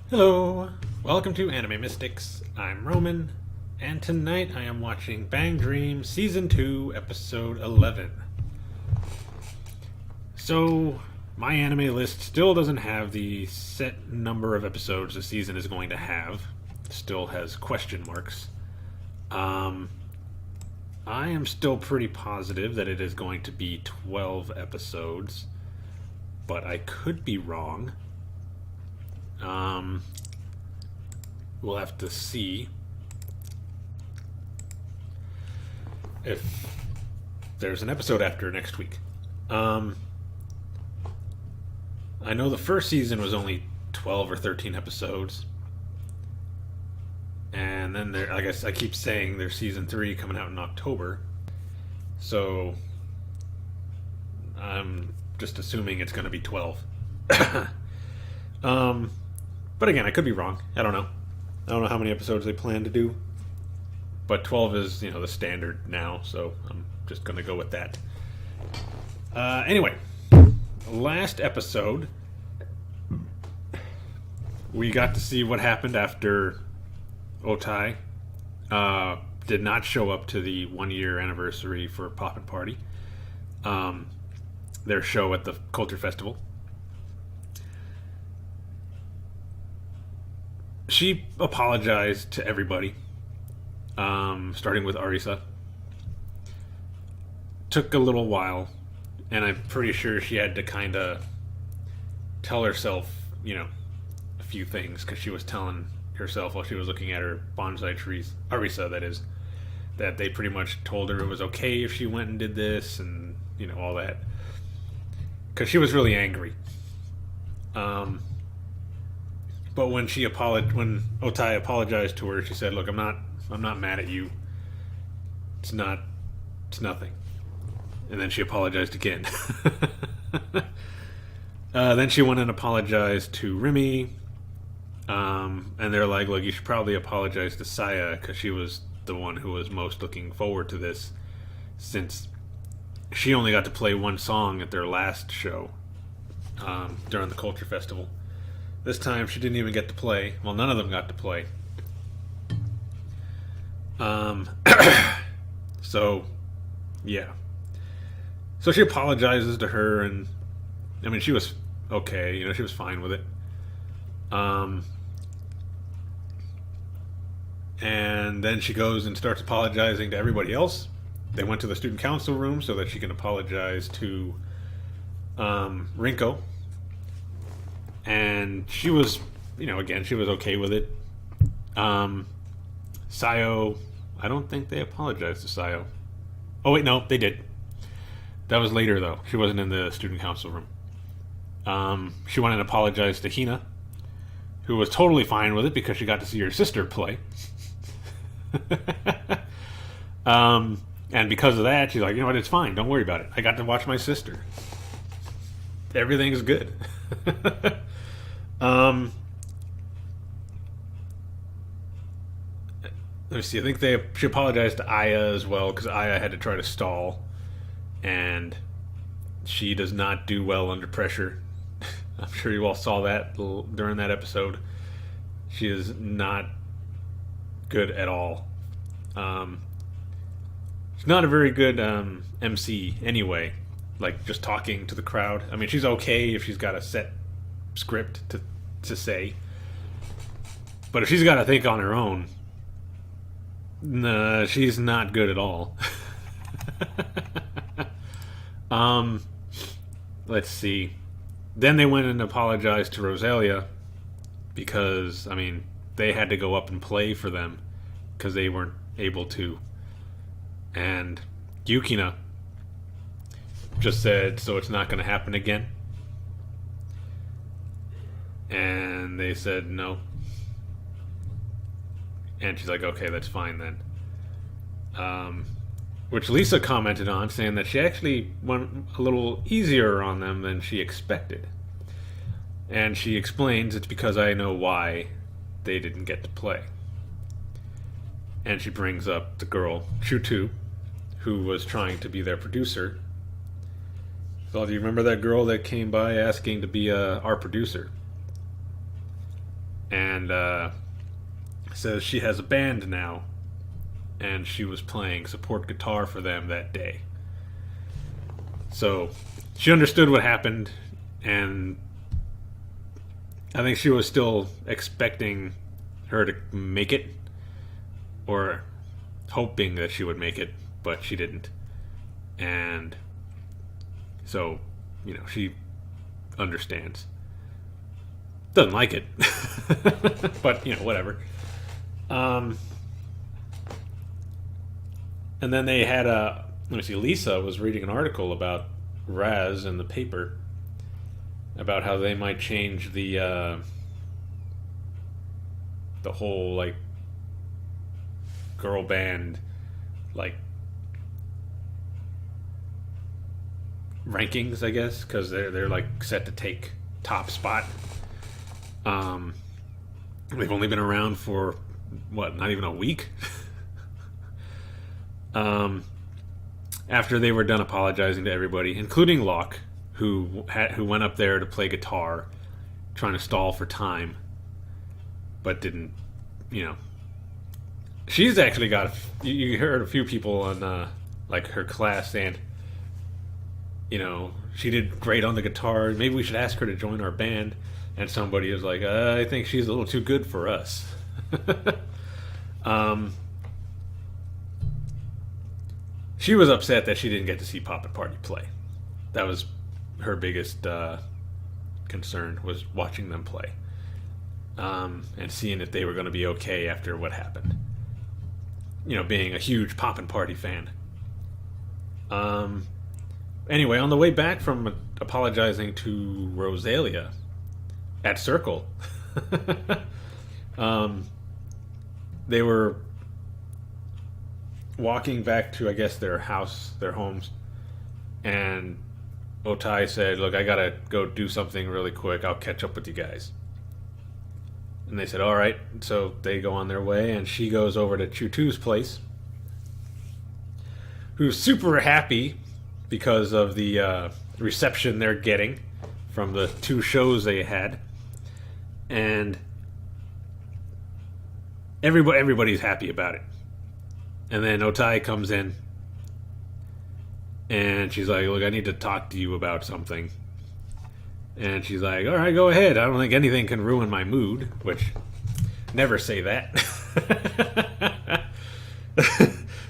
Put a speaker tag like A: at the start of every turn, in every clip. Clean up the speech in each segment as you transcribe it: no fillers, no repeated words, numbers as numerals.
A: Hello, welcome to Anime Mystics. I'm Roman, and tonight I am watching Bang Dream Season 2, Episode 11. So, my anime list still doesn't have the set number of episodes the season is going to have. It still has question marks. I am still pretty positive that it is going to be 12 episodes, but I could be wrong. We'll have to see if there's an episode after next week. I know the first season was only 12 or 13 episodes. And then I guess I keep saying there's season 3 coming out in October. So I'm just assuming it's going to be 12. But again, I could be wrong. I don't know. I don't know how many episodes they plan to do. But 12 is, the standard now, so I'm just going to go with that. Anyway, last episode, we got to see what happened after Otai did not show up to the 1-year anniversary for Poppin' Party, their show at the Culture Festival. She apologized to everybody, starting with Arisa. Took a little while, and I'm pretty sure she had to kind of tell herself, a few things, because she was telling herself while she was looking at her bonsai trees, Arisa that is, that they pretty much told her it was okay if she went and did this, and, all that. Because she was really angry. But when when Otai apologized to her, she said, "Look, I'm not mad at you. It's nothing." And then she apologized again. Then she went and apologized to Remy. And they're like, "Look, you should probably apologize to Saya because she was the one who was most looking forward to this, since she only got to play one song at their last show during the Culture Festival. This time she didn't even get to play. Well, none of them got to play. So, yeah. So she apologizes to her, and she was okay. She was fine with it. And then she goes and starts apologizing to everybody else. They went to the student council room so that she can apologize to Rinko. And she was, again, she was okay with it. Sayo, I don't think they apologized to Sayo. Oh, wait, no, they did. That was later, though. She wasn't in the student council room. She went and apologized to Hina, who was totally fine with it because she got to see her sister play. And because of that, she's like, you know what, it's fine. Don't worry about it. I got to watch my sister. Everything's good. Let me see. I think she apologized to Aya as well, because Aya had to try to stall, and she does not do well under pressure. I'm sure you all saw that during that episode. She is not good at all. She's not a very good MC anyway, like just talking to the crowd. She's okay if she's got a set script to say, but if she's got to think on her own, nah, she's not good at all. Let's see. Then they went and apologized to Rosalia because they had to go up and play for them because they weren't able to, and Yukina just said, so it's not going to happen again. And they said no. And she's like, okay, that's fine then. Which Lisa commented on, saying that she actually went a little easier on them than she expected. And she explains it's because I know why they didn't get to play. And she brings up the girl, Chutu, who was trying to be their producer. So do you remember that girl that came by asking to be our producer? and says she has a band now, and she was playing support guitar for them that day. So she understood what happened, and I think she was still expecting her to make it, or hoping that she would make it, but she didn't. And so, she understands. Doesn't like it, but whatever. And then they had let me see, Lisa was reading an article about Raz in the paper about how they might change the whole, like, girl band, like, rankings, I guess, because they're like set to take top spot. They've only been around for not even a week. After they were done apologizing to everybody, including Locke, who went up there to play guitar, trying to stall for time, but didn't. She's actually got. You heard a few people on like her class saying, she did great on the guitar. Maybe we should ask her to join our band. And somebody is like, I think she's a little too good for us. She was upset that she didn't get to see Pop and Party play. That was her biggest concern, was watching them play. And seeing if they were going to be okay after what happened. Being a huge Pop and Party fan. Anyway, on the way back from apologizing to Rosalia at Circle, they were walking back to, I guess, their homes, and Otai said, "Look, I gotta go do something really quick. I'll catch up with you guys." And they said, "All right." So they go on their way, and she goes over to Chutu's place, who's super happy because of the reception they're getting from the 2 shows they had. And everybody's happy about it. And then Otai comes in, and she's like, "Look, I need to talk to you about something." And she's like, "All right, go ahead. I don't think anything can ruin my mood," which, never say that.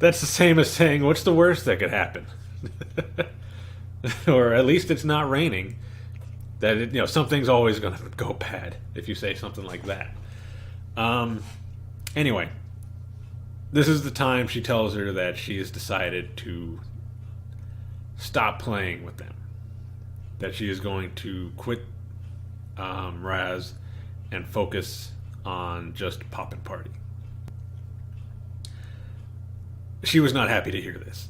A: That's the same as saying, "What's the worst that could happen?" Or at least it's not raining. That something's always going to go bad if you say something like that. Anyway, this is the time she tells her that she has decided to stop playing with them. That she is going to quit Raz and focus on just Pop and Party. She was not happy to hear this.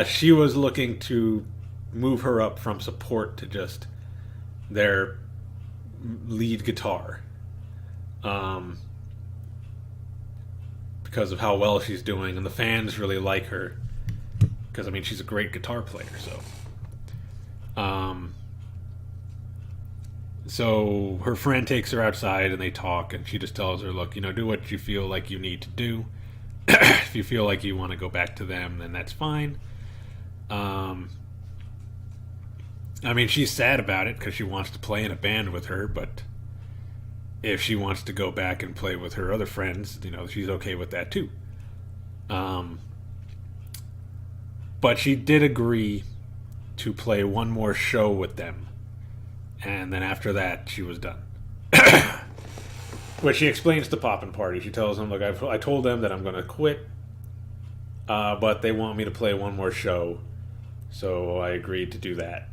A: She was looking to move her up from support to just their lead guitar, because of how well she's doing, and the fans really like her because she's a great guitar player. So her friend takes her outside and they talk, and she just tells her, "Look, do what you feel like you need to do. If you feel like you want to go back to them, then that's fine." She's sad about it because she wants to play in a band with her, but if she wants to go back and play with her other friends, she's okay with that too. But she did agree to play one more show with them, and then after that, she was done. Which she explains to Pop and Party. She tells them, "Look, I told them that I'm going to quit, but they want me to play one more show, so I agreed to do that."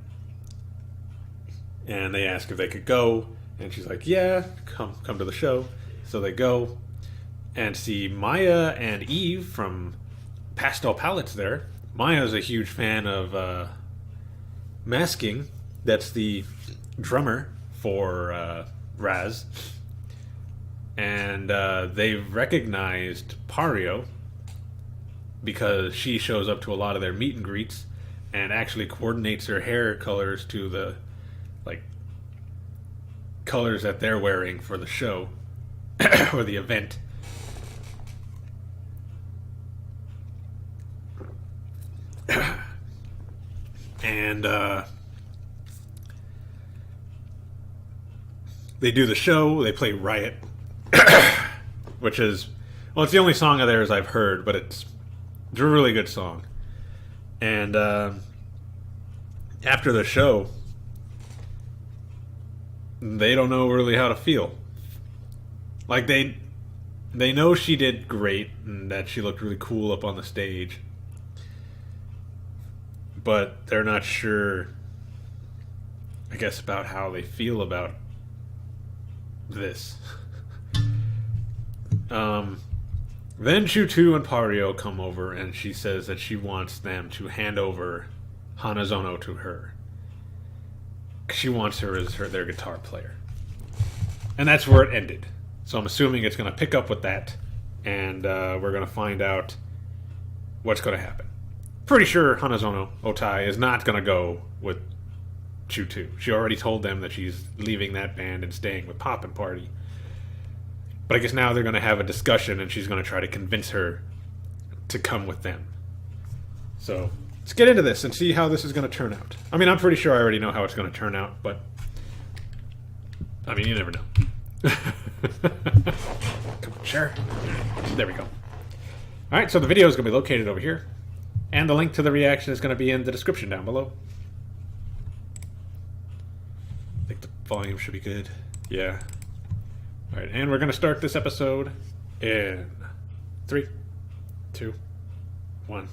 A: And they ask if they could go, and she's like, "Yeah, come to the show." So they go and see Maya and Eve from Pastel Palettes there. Maya's a huge fan of Masking. That's the drummer for Raz. And they've recognized Pario because she shows up to a lot of their meet and greets and actually coordinates her hair colors to the colors that they're wearing for the show or the event. And they do the show. They play Riot, which is, well, it's the only song of theirs I've heard, but it's a really good song. And after the show, they don't know really how to feel. Like, they know she did great and that she looked really cool up on the stage, but they're not sure, I guess, about how they feel about this. Then Chutu and Pario come over, and she says that she wants them to hand over Hanazono to her. She wants her as their guitar player. And that's where it ended. So I'm assuming it's going to pick up with that, and we're going to find out what's going to happen. Pretty sure Hanazono Otai is not going to go with Chutu. She already told them that she's leaving that band and staying with Poppin' Party. But I guess now they're going to have a discussion, and she's going to try to convince her to come with them. So let's get into this and see how this is going to turn out. I mean, I'm pretty sure I already know how it's going to turn out, but I mean, you never know. Come on, sure. There we go. All right, so the video is going to be located over here, and the link to the reaction is going to be in the description down below. I think the volume should be good. Yeah. All right, and we're going to start this episode in 3, 2, 1.